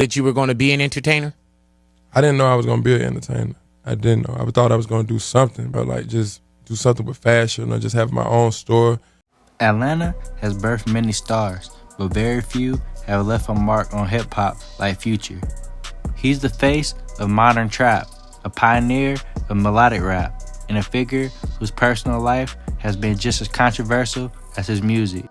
that you were going to be an entertainer? I didn't know I was going to be an entertainer. I didn't know. I thought I was going to do something, but like just do something with fashion or just have my own store. Atlanta has birthed many stars, but very few have left a mark on hip-hop like Future. He's the face of modern trap, a pioneer of melodic rap, and a figure whose personal life has been just as controversial as his music.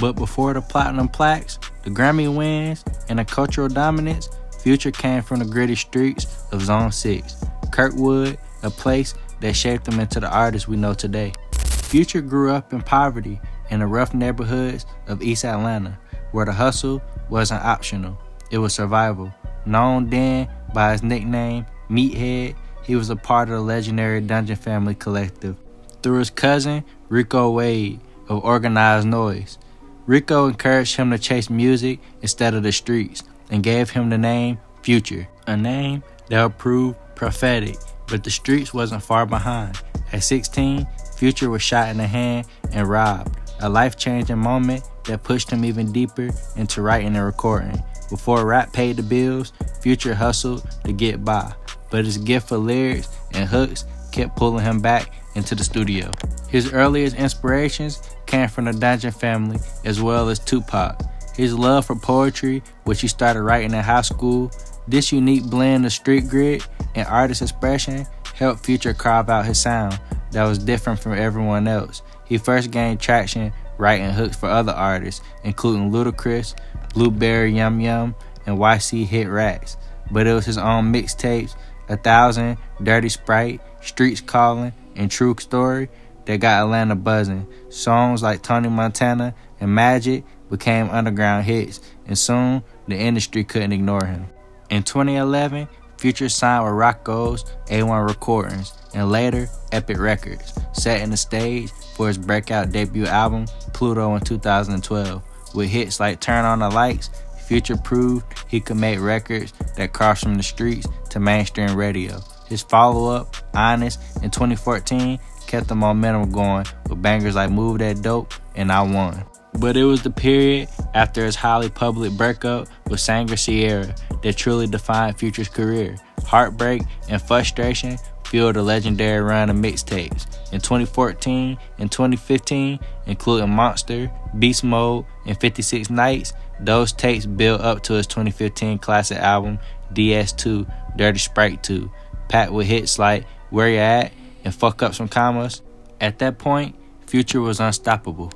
But before the platinum plaques, the Grammy wins, and the cultural dominance, Future came from the gritty streets of Zone 6, Kirkwood, a place that shaped him into the artist we know today. Future grew up in poverty in the rough neighborhoods of East Atlanta, where the hustle wasn't optional, it was survival. Known then by his nickname, Meathead, he was a part of the legendary Dungeon Family collective. Through his cousin, Rico Wade, of Organized Noise, Rico encouraged him to chase music instead of the streets and gave him the name Future, a name that would prove prophetic, but the streets wasn't far behind. At 16, Future was shot in the hand and robbed, a life-changing moment that pushed him even deeper into writing and recording. Before rap paid the bills, Future hustled to get by, but his gift for lyrics and hooks kept pulling him back into the studio. His earliest inspirations came from the Dungeon Family as well as Tupac. His love for poetry, which he started writing in high school, this unique blend of street grit and artist expression helped Future carve out his sound that was different from everyone else. He first gained traction writing hooks for other artists, including Ludacris, Blueberry Yum Yum, and YC Hit Racks. But it was his own mixtapes, 1000, Dirty Sprite, Streetz Callin, and True Story that got Atlanta buzzing. Songs like Tony Montana and Magic became underground hits, and soon the industry couldn't ignore him. In 2011, Future signed with Rocco's A1 Recordings and later Epic Records, setting the stage for his breakout debut album, Pluto, in 2012. With hits like Turn on the Lights, Future proved he could make records that crossed from the streets to mainstream radio. His follow-up, Honest, in 2014, kept the momentum going with bangers like Move That Dope and I Won. But it was the period after his highly public breakup with singer Ciara that truly defined Future's career. Heartbreak and frustration fueled a legendary run of mixtapes. In 2014 and 2015, including Monster, Beast Mode, and 56 Nights, those tapes built up to his 2015 classic album, DS2, Dirty Sprite 2, packed with hits like Where Ya At and Fuck Up Some Commas. At that point, Future was unstoppable.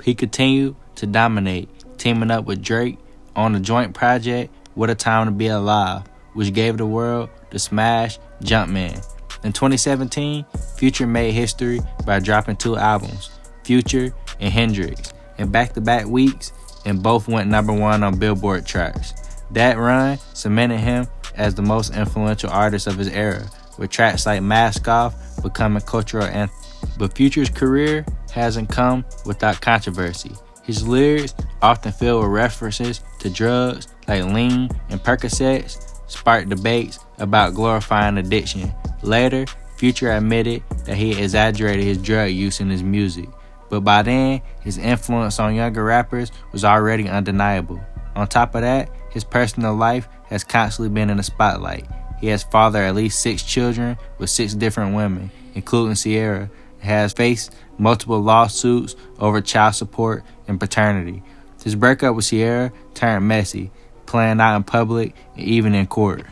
He continued to dominate, teaming up with Drake on the joint project What a Time to Be Alive, which gave the world the smash Jumpman. In 2017, Future made history by dropping 2 albums, Future and Hendrix, in back-to-back weeks, and both went #1 on Billboard charts. That run cemented him as the most influential artist of his era, with tracks like Mask Off becoming cultural anthems. But Future's career hasn't come without controversy. His lyrics, often filled with references to drugs like lean and Percocets, sparked debates about glorifying addiction. Later, Future admitted that he exaggerated his drug use in his music, but by then, his influence on younger rappers was already undeniable. On top of that, his personal life has constantly been in the spotlight. He has fathered at least 6 children with 6 different women, including Ciara, and has faced multiple lawsuits over child support and paternity. His breakup with Ciara turned messy, playing out in public and even in court.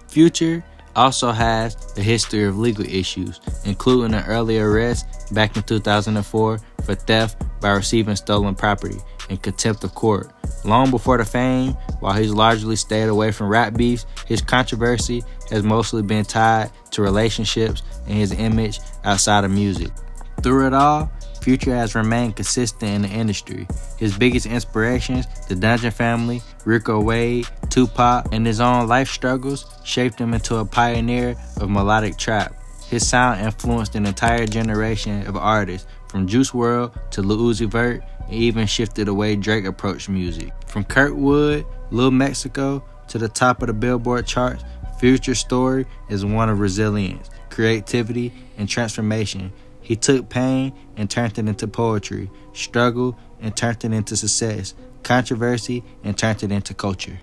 Future also has a history of legal issues, including an early arrest back in 2004 for theft by receiving stolen property and contempt of court. Long before the fame, while he's largely stayed away from rap beefs, his controversy has mostly been tied to relationships and his image outside of music. Through it all, Future has remained consistent in the industry. His biggest inspirations, the Dungeon Family, Rico Wade, Tupac, and his own life struggles shaped him into a pioneer of melodic trap. His sound influenced an entire generation of artists, from Juice WRLD to Lil Uzi Vert, and even shifted the way Drake approached music. From Kirkwood, Lil Mexico, to the top of the Billboard charts, Future's story is one of resilience, creativity, and transformation. He took pain and turned it into poetry, struggle and turned it into success, controversy and turned it into culture.